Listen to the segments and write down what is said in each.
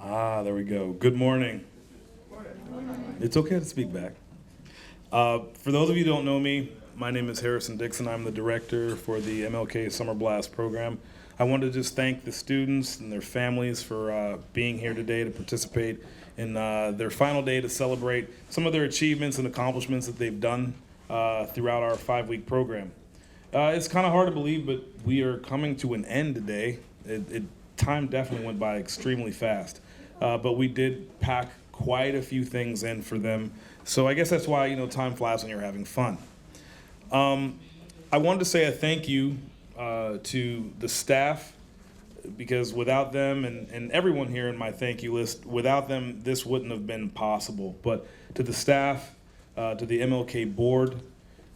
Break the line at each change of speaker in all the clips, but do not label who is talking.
There we go. Good morning. It's okay to speak back. For those of you who don't know me, my name is Harrison Dixon. I'm the director for the MLK Summer Blast program. I want to just thank the students and their families for being here today to participate in their final day to celebrate some of their achievements and accomplishments that they've done throughout our 5-week program. It's kind of hard to believe, but we are coming to an end today. Time definitely went by extremely fast, but we did pack quite a few things in for them. So I guess that's why, time flies when you're having fun. I wanted to say a thank you to the staff, because without them and everyone here in my thank you list, without them, this wouldn't have been possible. But to the staff, to the MLK board,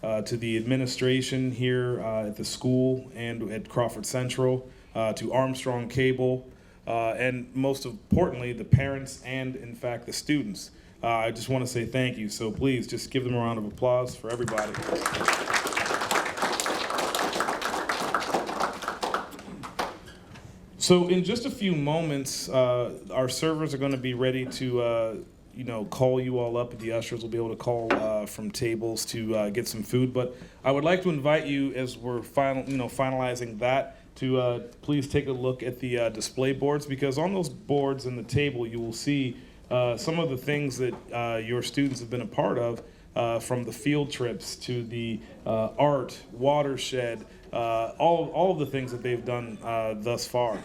to the administration here at the school and at Crawford Central, to Armstrong Cable, and most importantly, the parents and, in fact, the students. I just want to say thank you. So please just give them a round of applause for everybody. So in just a few moments, our servers are going to be ready to call you all up. The ushers will be able to call from tables to get some food. But I would like to invite you, as we're finalizing that, to please take a look at the display boards, because on those boards and the table you will see some of the things that your students have been a part of, from the field trips to the art, Watershed, all of the things that they've done thus far.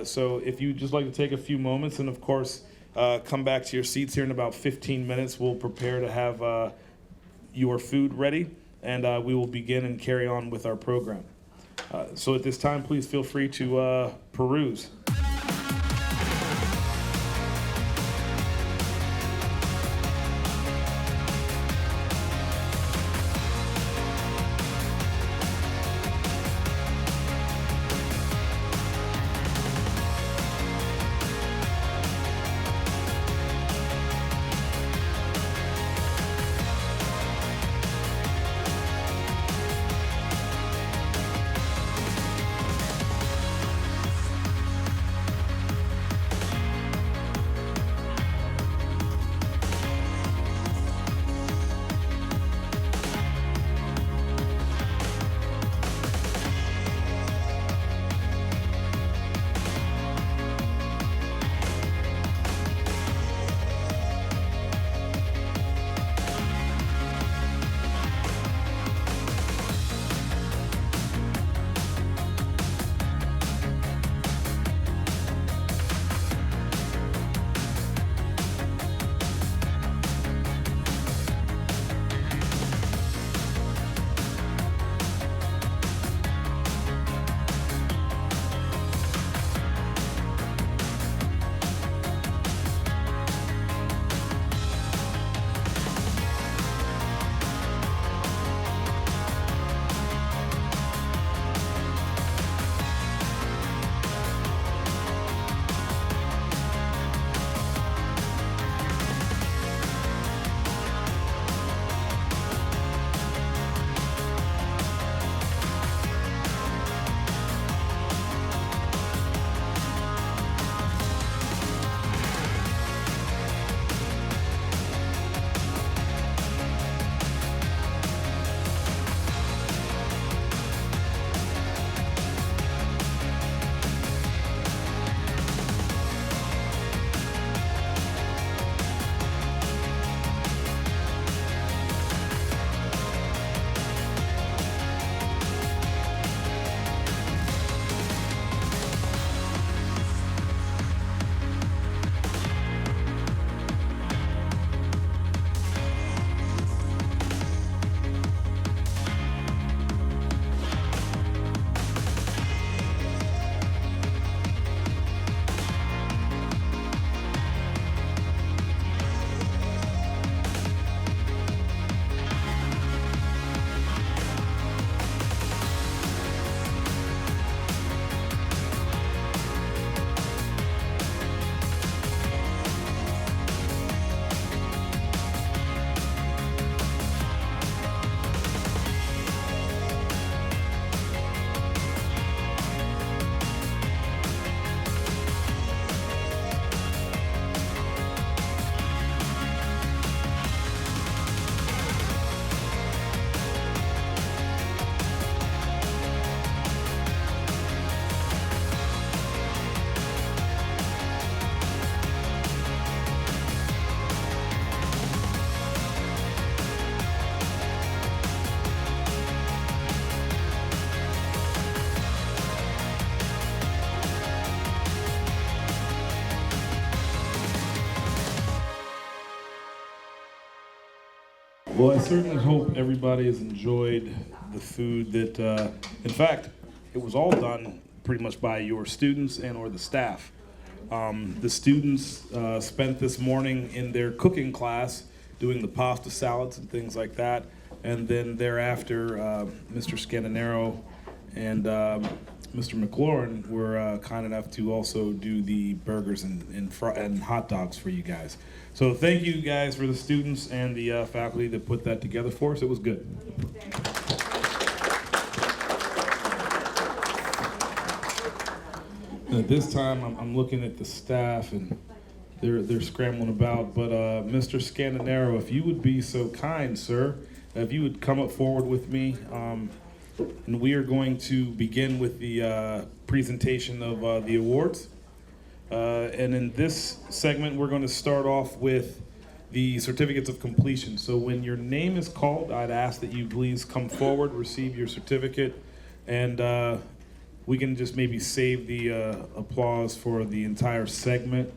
So if you'd just like to take a few moments, and of course come back to your seats here in about 15 minutes, we'll prepare to have your food ready, and we will begin and carry on with our program. So at this time, please feel free to peruse. Well, I certainly hope everybody has enjoyed the food that, in fact, it was all done pretty much by your students and or the staff. The students spent this morning in their cooking class doing the pasta salads and things like that. And then thereafter, Mr. Scandinaro and Mr. McLaurin were kind enough to also do the burgers and hot dogs for you guys. So thank you guys for the students and the faculty that put that together for us. It was good. And at this time, I'm looking at the staff and they're scrambling about. But Mr. Scandinaro, if you would be so kind, sir, if you would come up forward with me. And we are going to begin with the presentation of the awards. And in this segment, we're going to start off with the certificates of completion. So when your name is called, I'd ask that you please come forward, receive your certificate, and we can just maybe save the applause for the entire segment.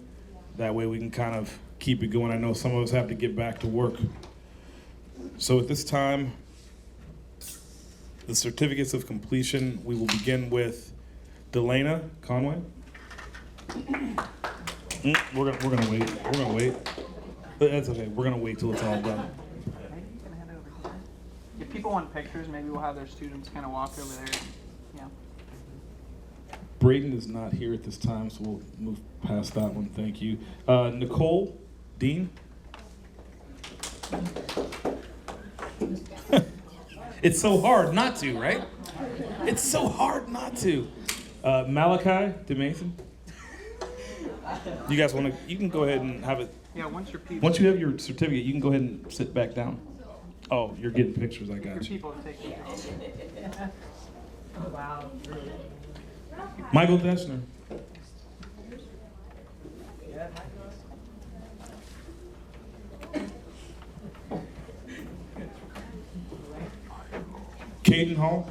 That way we can kind of keep it going. I know some of us have to get back to work. So at this time, the certificates of completion, we will begin with Delana Conway. We're gonna wait. We're gonna wait. That's okay. We're gonna wait till it's all done.
If people want pictures, maybe we'll have their students kind of walk over there. Yeah.
Braden is not here at this time, so we'll move past that one. Thank you. Nicole Dean. It's so hard not to, right? It's so hard not to. Malachi DeMason. You guys want to? You can go ahead and have it.
Yeah. Once
you have your certificate, you can go ahead and sit back down. Oh, you're getting pictures. I got you.
People take pictures.
Oh, wow.
Michael Deschner. Caden Hall.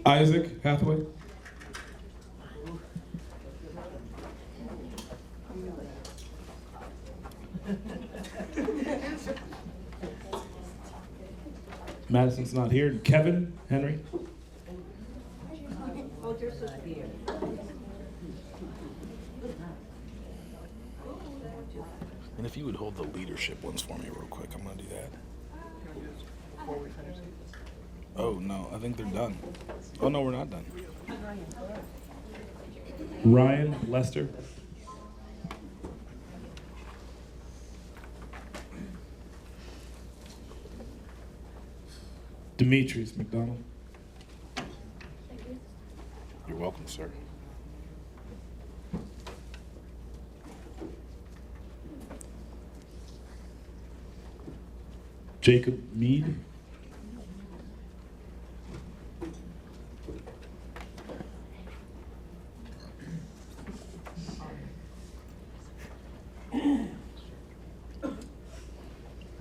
Isaac Hathaway. Madison's not here. Kevin Henry. And if you would hold the leadership ones for me real quick, I'm going to do that. Oh, no, I think they're done. Oh, no, we're not done. Ryan Lester. Demetrius McDonald. You're welcome, sir. Jacob Mead.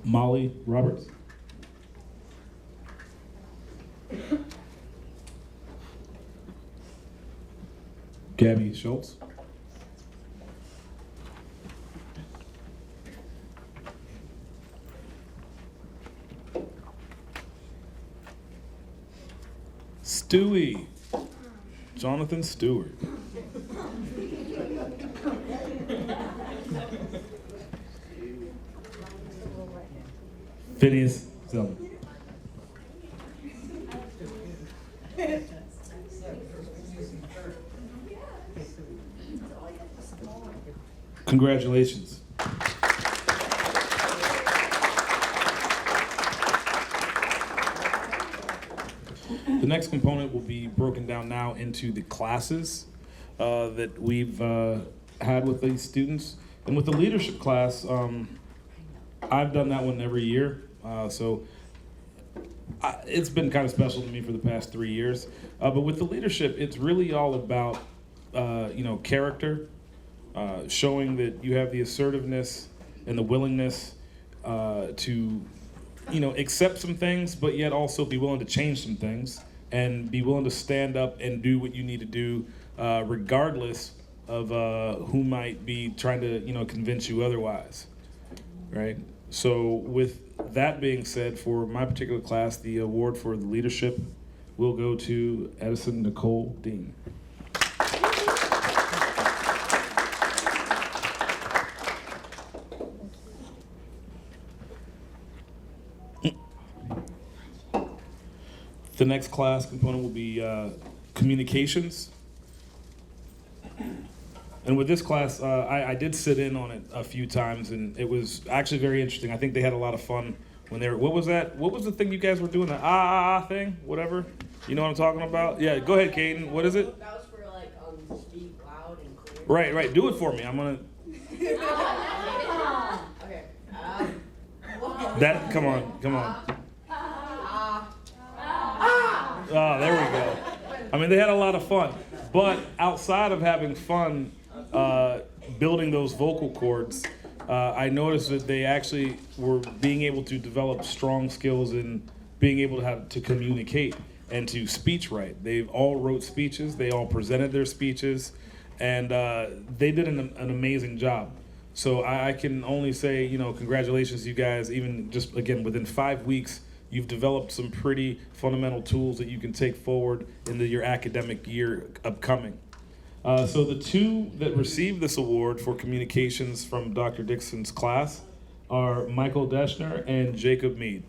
Molly Roberts. Gabby Schultz. Stewie. Jonathan Stewart. Phineas Zellman. Congratulations. The next component will be broken down now into the classes that we've had with these students. And with the leadership class, I've done that one every year. It's been kind of special to me for the past 3 years. But with the leadership, it's really all about character, showing that you have the assertiveness and the willingness to accept some things, but yet also be willing to change some things and be willing to stand up and do what you need to do regardless of who might be trying to, convince you otherwise, right? So with that being said, for my particular class, the award for the leadership will go to Edison Nicole Dean. The next class component will be communications. And with this class, I did sit in on it a few times, and it was actually very interesting. I think they had a lot of fun when they were, what was that? What was the thing you guys were doing? The thing? Whatever? You know what I'm talking about? Yeah, go ahead, Caden. What is it?
That was for speak loud and clear.
Right. Do it for me. I'm gonna.
Okay.
Come on. There we go. I mean, they had a lot of fun. But outside of having fun building those vocal cords, I noticed that they actually were being able to develop strong skills in being able to communicate and to speech write. They all wrote speeches. They all presented their speeches. And they did an amazing job. So I can only say, congratulations, you guys. Even just, again, within 5 weeks, you've developed some pretty fundamental tools that you can take forward into your academic year upcoming. So the two that received this award for communications from Dr. Dixon's class are Michael Deschner and Jacob Mead.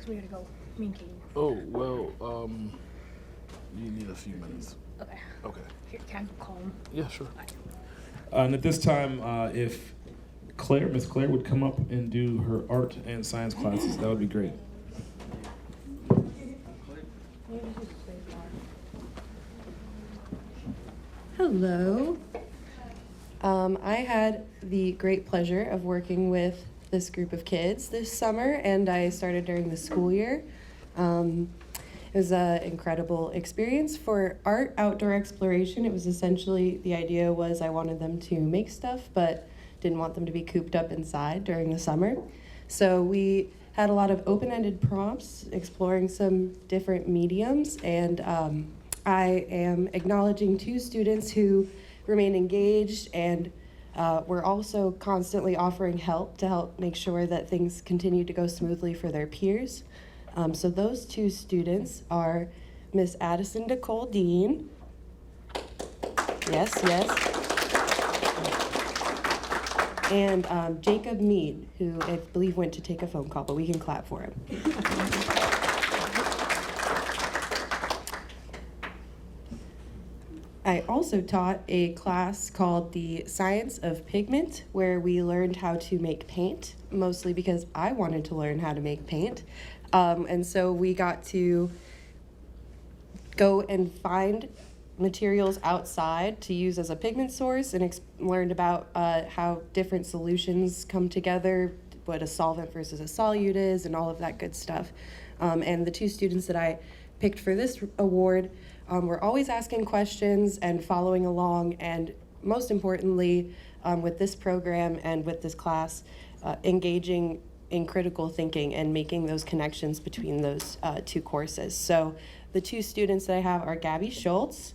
We gotta go. Me and Katie.
Oh, well, you need a few minutes.
Okay.
Okay.
Here, can I call him?
Yeah, sure.
And at this time, if Miss Claire would come up and do her art and science classes, that would be great.
Hello. I had the great pleasure of working with this group of kids this summer, and I started during the school year. It was an incredible experience. For art outdoor exploration, it was essentially, the idea was I wanted them to make stuff, but didn't want them to be cooped up inside during the summer. So we had a lot of open-ended prompts, exploring some different mediums, and I am acknowledging 2 students who remain engaged, and we're also constantly offering help to help make sure that things continue to go smoothly for their peers. So those 2 students are Miss Addison Nicole Dean. Yes. And Jacob Mead, who I believe went to take a phone call, but we can clap for him. I also taught a class called the Science of Pigment, where we learned how to make paint, mostly because I wanted to learn how to make paint. And so we got to go and find materials outside to use as a pigment source, and learned about how different solutions come together, what a solvent versus a solute is, and all of that good stuff. And the 2 students that I picked for this award were always asking questions and following along, and most importantly, with this program and with this class, engaging in critical thinking and making those connections between those 2 courses. So the 2 students that I have are Gabby Schultz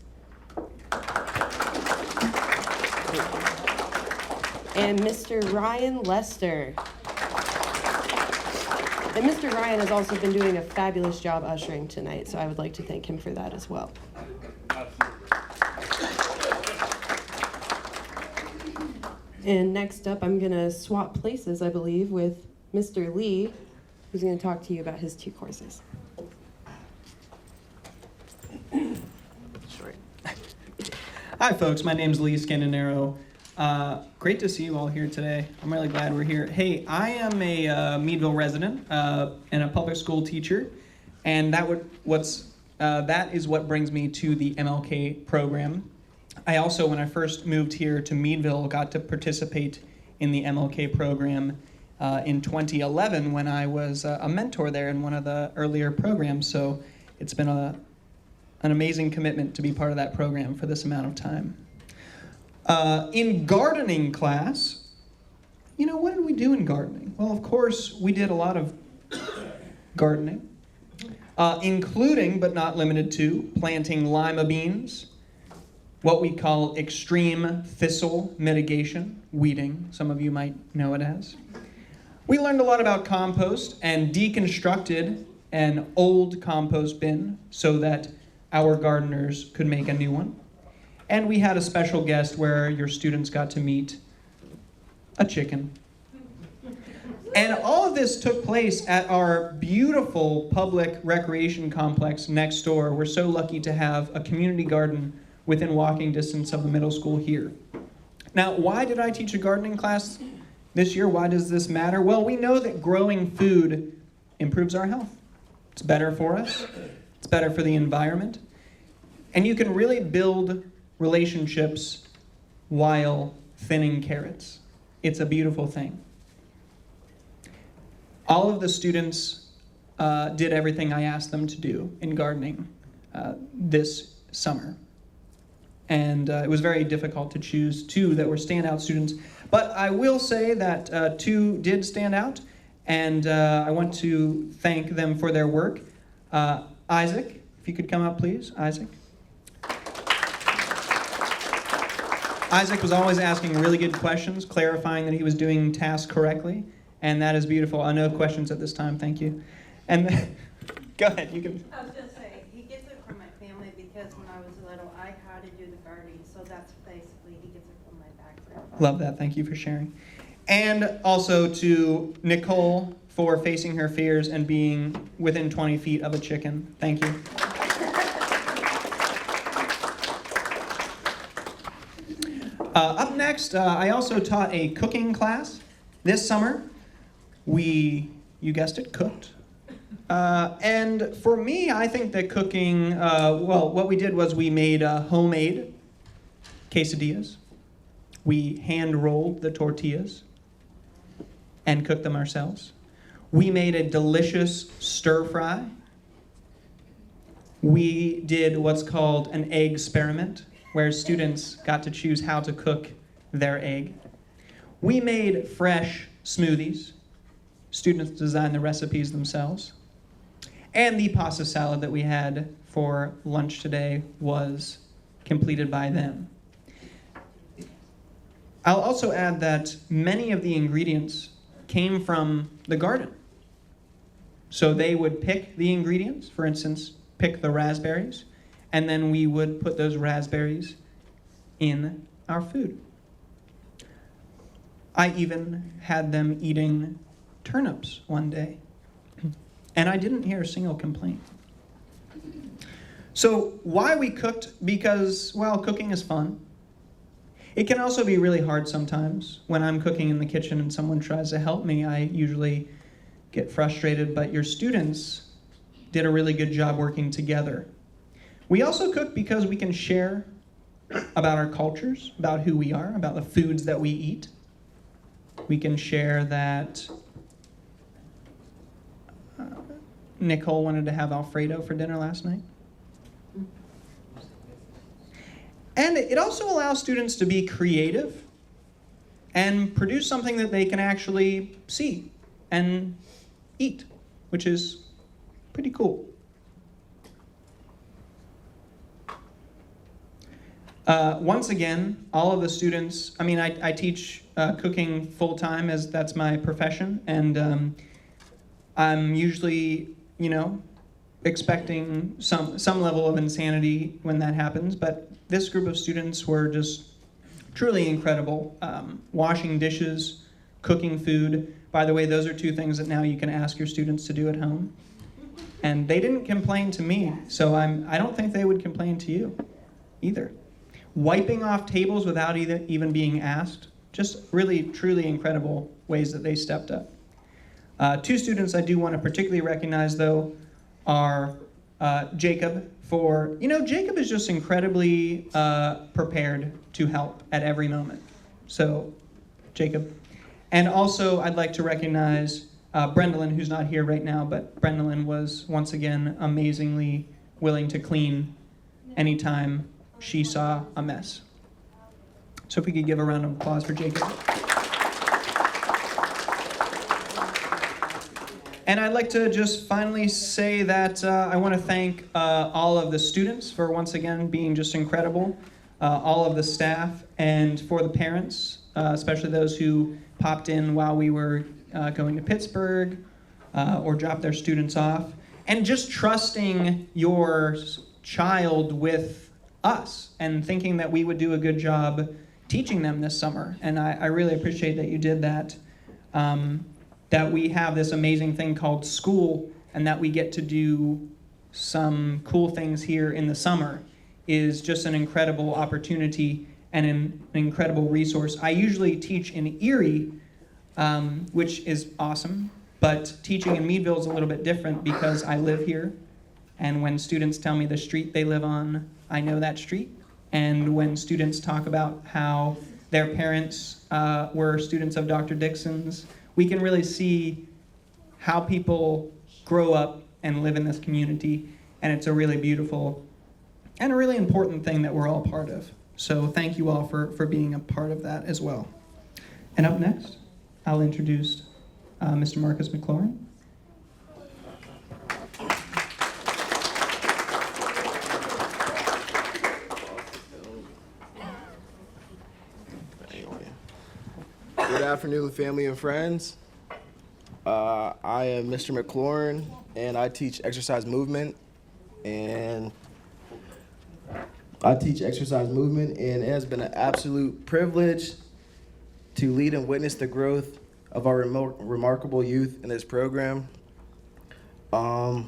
and Mr. Ryan Lester. And Mr. Ryan has also been doing a fabulous job ushering tonight, so I would like to thank him for that as well. And next up, I'm going to swap places, I believe, with Mr. Lee, who's going to talk to you about his 2 courses.
Hi, folks. My name's Lee Scandinaro. Great to see you all here today. I'm really glad we're here. Hey, I am a Meadville resident and a public school teacher, and that is what brings me to the MLK program. I also, when I first moved here to Meadville, got to participate in the MLK program in 2011 when I was a mentor there in one of the earlier programs. So it's been an amazing commitment to be part of that program for this amount of time. In gardening class, what did we do in gardening? Well, of course, we did a lot of gardening, including but not limited to planting lima beans, what we call extreme thistle mitigation, weeding, some of you might know it as. We learned a lot about compost and deconstructed an old compost bin so that our gardeners could make a new one. And we had a special guest where your students got to meet a chicken. And all of this took place at our beautiful public recreation complex next door. We're so lucky to have a community garden within walking distance of the middle school here. Now, why did I teach a gardening class this year? Why does this matter? Well, we know that growing food improves our health. It's better for us. It's better for the environment. And you can really build relationships while thinning carrots. It's a beautiful thing. All of the students did everything I asked them to do in gardening this summer. And it was very difficult to choose two that were standout students. But I will say that two did stand out, and I want to thank them for their work. Isaac, if you could come up, please. Isaac. Isaac was always asking really good questions, clarifying that he was doing tasks correctly, and that is beautiful. No questions at this time, thank you. And go ahead, you can.
I was just saying, he gets it from my family because when I was little, I had to do the gardening, so that's basically, he gets it from my background.
Love that, thank you for sharing. And also to Nicole for facing her fears and being within 20 feet of a chicken. Thank you. Up next, I also taught a cooking class this summer. We, you guessed it, cooked. And for me, I think that cooking, what we did was we made homemade quesadillas. We hand-rolled the tortillas and cooked them ourselves. We made a delicious stir-fry. We did what's called an egg experiment, where students got to choose how to cook their egg. We made fresh smoothies. Students designed the recipes themselves. And the pasta salad that we had for lunch today was completed by them. I'll also add that many of the ingredients came from the garden. So they would pick the ingredients, for instance, pick the raspberries, and then we would put those raspberries in our food. I even had them eating turnips one day, and I didn't hear a single complaint. So why we cooked? Because, well, cooking is fun. It can also be really hard sometimes. When I'm cooking in the kitchen and someone tries to help me, I usually get frustrated, but your students did a really good job working together. We also cook because we can share about our cultures, about who we are, about the foods that we eat. We can share that Nicole wanted to have Alfredo for dinner last night. And it also allows students to be creative and produce something that they can actually see and eat, which is pretty cool. Once again, all of the students, I teach cooking full-time as that's my profession, and I'm usually, expecting some level of insanity when that happens, but this group of students were just truly incredible. Washing dishes, cooking food. By the way, those are two things that now you can ask your students to do at home. And they didn't complain to me, so I don't think they would complain to you either. Wiping off tables without even being asked. Just really, truly incredible ways that they stepped up. Two students I do want to particularly recognize, though, are Jacob for, Jacob is just incredibly prepared to help at every moment. So, Jacob. And also, I'd like to recognize Brendolyn, who's not here right now, but Brendolyn was, once again, amazingly willing to clean anytime she saw a mess. So if we could give a round of applause for Jacob. And I'd like to just finally say that I want to thank all of the students for once again being just incredible, all of the staff, and for the parents, especially those who popped in while we were going to Pittsburgh or dropped their students off, and just trusting your child with us and thinking that we would do a good job teaching them this summer. And I really appreciate that you did that. That we have this amazing thing called school, and that we get to do some cool things here in the summer is just an incredible opportunity and an incredible resource. I usually teach in Erie, which is awesome, but teaching in Meadville is a little bit different because I live here, and when students tell me the street they live on, I know that street. And when students talk about how their parents were students of Dr. Dixon's, we can really see how people grow up and live in this community, and it's a really beautiful and a really important thing that we're all part of. So thank you all for being a part of that as well. And up next, I'll introduce Mr. Marcus McLaurin.
Good afternoon, family and friends. I am Mr. McLaurin, and I teach exercise movement. And it has been an absolute privilege to lead and witness the growth of our remarkable youth in this program. Over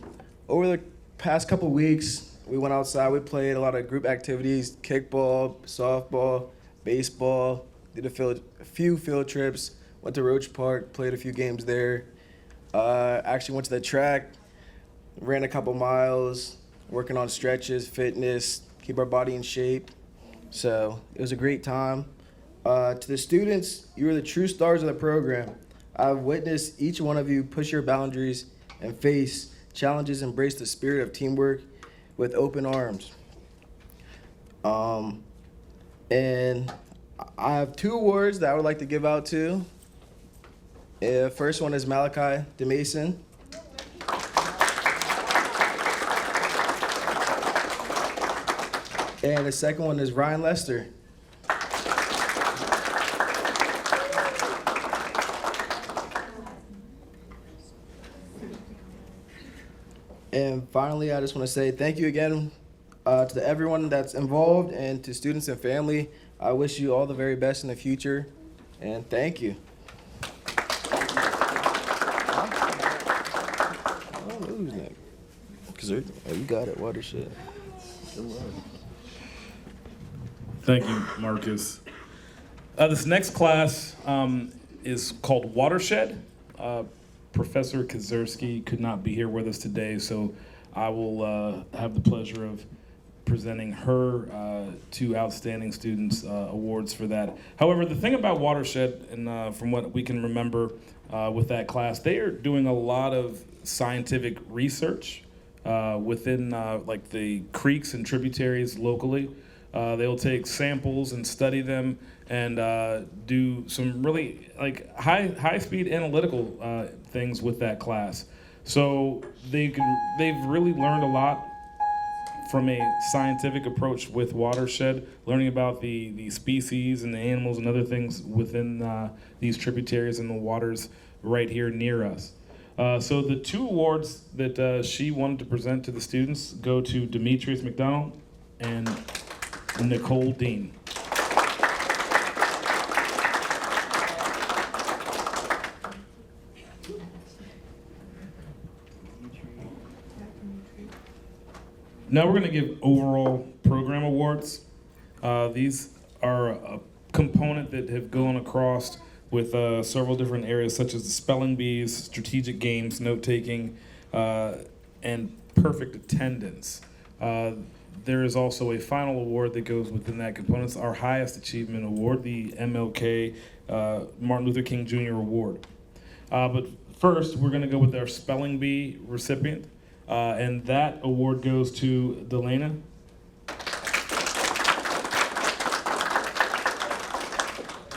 the past couple weeks, we went outside, we played a lot of group activities, kickball, softball, baseball, did a few field trips, went to Roach Park, played a few games there. Actually went to the track, ran a couple miles, working on stretches, fitness, keep our body in shape. So it was a great time. To the students, you are the true stars of the program. I've witnessed each one of you push your boundaries and face challenges, embrace the spirit of teamwork with open arms. And I have 2 awards that I would like to give out to. First one is MLK Jr. And the second one is Ryan Lester. And finally, I just want to say thank you again to everyone that's involved and to students and family. I wish you all the very best in the future, and thank you. You got it, Watershed.
Thank you, Marcus. This next class is called Watershed. Professor Kazerski could not be here with us today, so I will have the pleasure of presenting her 2 outstanding students awards for that. However, the thing about Watershed, and from what we can remember with that class, they are doing a lot of scientific research within like the creeks and tributaries locally. They'll take samples and study them and do some really like high-speed analytical things with that class. So they've really learned a lot from a scientific approach with Watershed, learning about the species and the animals and other things within these tributaries and the waters right here near us. So the 2 awards that she wanted to present to the students go to Demetrius McDonald and Nicole Dean. Now we're going to give overall program awards. These are a component that have gone across with several different areas such as the spelling bees, strategic games, note-taking, and perfect attendance. There is also a final award that goes within that component. It's our highest achievement award, the MLK Martin Luther King Jr Award. But first, we're going to go with our spelling bee recipient, and that award goes to Delana.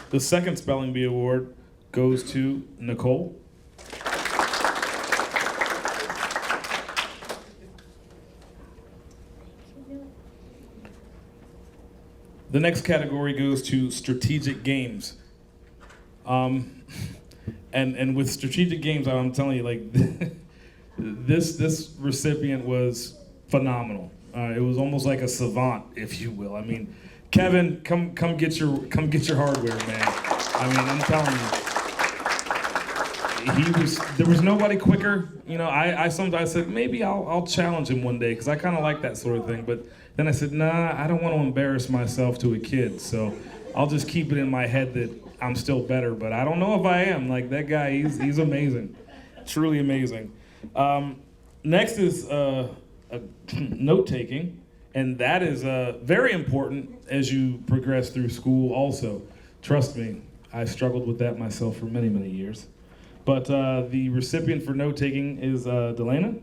The second Spelling Bee Award goes to Nicole. The next category goes to strategic games. And with strategic games, I'm telling you, like, this recipient was phenomenal. It was almost like a savant, if you will. I mean, Kevin, come get your hardware, man. I mean, I'm telling you, there was nobody quicker. You know, I sometimes said maybe I'll challenge him one day because I kind of like that sort of thing. But then I said, nah, I don't want to embarrass myself to a kid, so I'll just keep it in my head that I'm still better. But I don't know if I am. Like, that guy, he's amazing, truly amazing. Next is note taking, and that is very important as you progress through school. Also, trust me, I struggled with that myself for many, many years. But the recipient for note taking is Delana.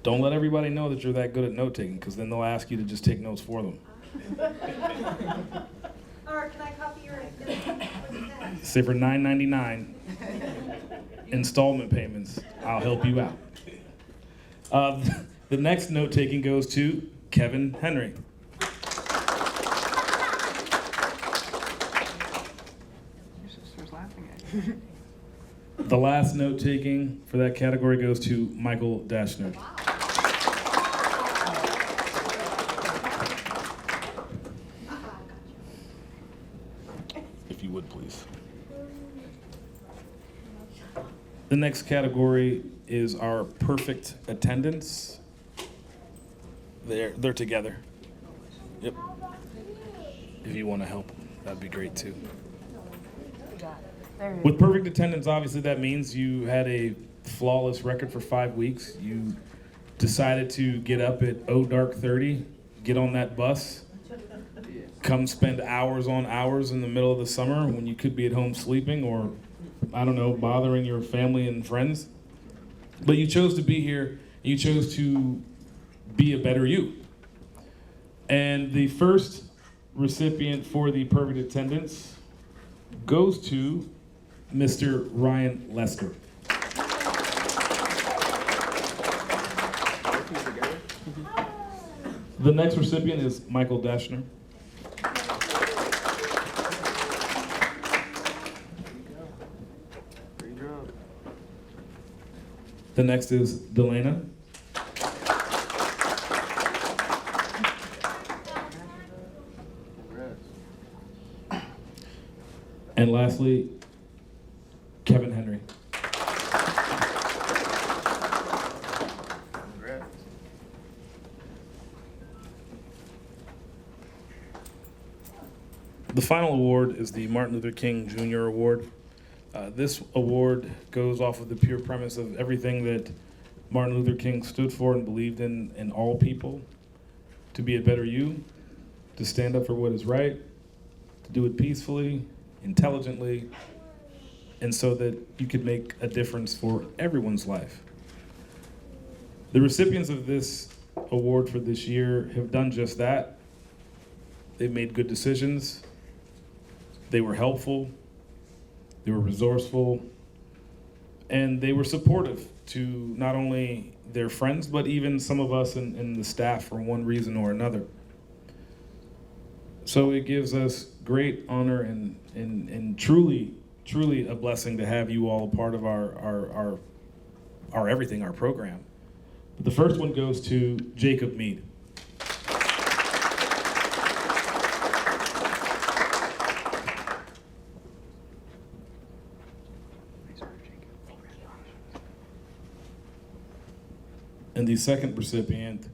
Don't let everybody know that you're that good at note taking, because then they'll ask you to just take notes for them.
Or can I copy your,
Say for $9.99 installment payments, I'll help you out. The next note taking goes to Kevin Henry.
Your sister's laughing at you.
The last note taking for that category goes to Michael Dashner. If you would, please. The next category is our perfect attendance. They're together. Yep. If you want to help, that'd be great too. With perfect attendance, obviously that means you had a flawless record for 5 weeks. You decided to get up at dark 30, get on that bus, come spend hours on hours in the middle of the summer when you could be at home sleeping or, I don't know, bothering your family and friends. But you chose to be here. You chose to be a better you. And the first recipient for the perfect attendance goes to Mr. Ryan Lester. The next recipient is Michael Dashner. The next is Delana. And lastly, Kevin Henry. The final award is the Martin Luther King Jr Award. This award goes off of the pure premise of everything that Martin Luther King stood for and believed in all people. To be a better you, to stand up for what is right, to do it peacefully, intelligently, and so that you could make a difference for everyone's life. The recipients of this award for this year have done just that. They've made good decisions. They were helpful. They were resourceful. And they were supportive to not only their friends, but even some of us in the staff for one reason or another. So it gives us great honor and truly a blessing to have you all a part of our everything, our program. But the first one goes to Jacob Mead. And the second recipient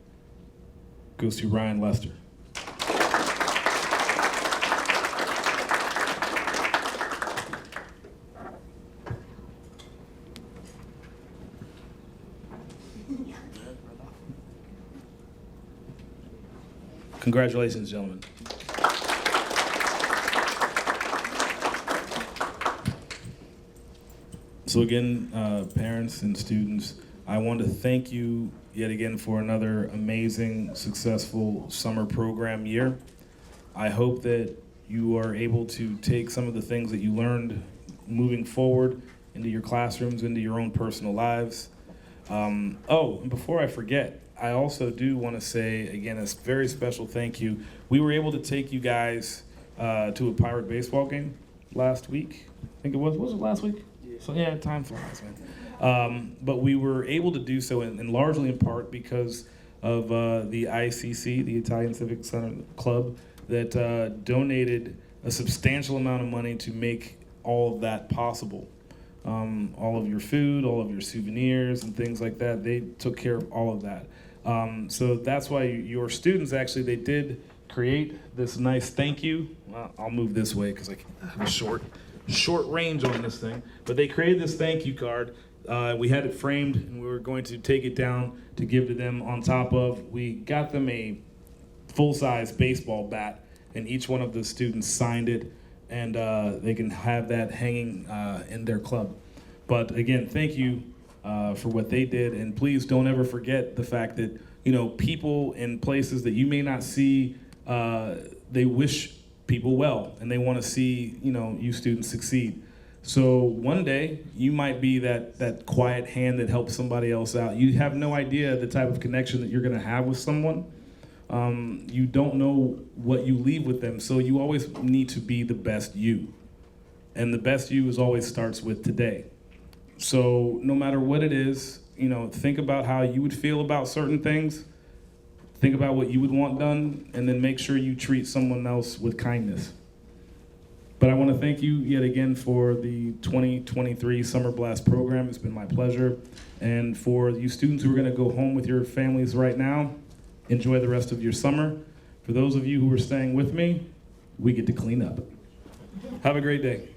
goes to Ryan Lester. Congratulations, gentlemen. So again, parents and students, I want to thank you yet again for another amazing, successful summer program year. I hope that you are able to take some of the things that you learned moving forward into your classrooms, into your own personal lives. And before I forget, I also do want to say, again, a very special thank you. We were able to take you guys to a Pirate baseball game last week. I think it was it last week? Yeah. So yeah, time flies, man. But we were able to do so, and largely in part because of the ICC, the Italian Civic Center Club, that donated a substantial amount of money to make all of that possible. All of your food, all of your souvenirs and things like that, they took care of all of that. So that's why your students actually, they did create this nice thank you. Well, I'll move this way because I have a short range on this thing. But they created this thank you card. We had it framed and we were going to take it down to give to them. On top of, we got them a full-size baseball bat, and each one of the students signed it, and they can have that hanging in their club. But again, thank you for what they did, and please don't ever forget the fact that, you know, people in places that you may not see, they wish people well, and they want to see, you know, you students succeed. So one day you might be that quiet hand that helps somebody else out. You have no idea the type of connection that you're going to have with someone. You don't know what you leave with them, so you always need to be the best you. And the best you always starts with today. So no matter what it is, you know, think about how you would feel about certain things. Think about what you would want done, and then make sure you treat someone else with kindness. But I want to thank you yet again for the 2023 Summer Blast program. It's been my pleasure. And for you students who are going to go home with your families right now, enjoy the rest of your summer. For those of you who are staying with me, we get to clean up. Have a great day.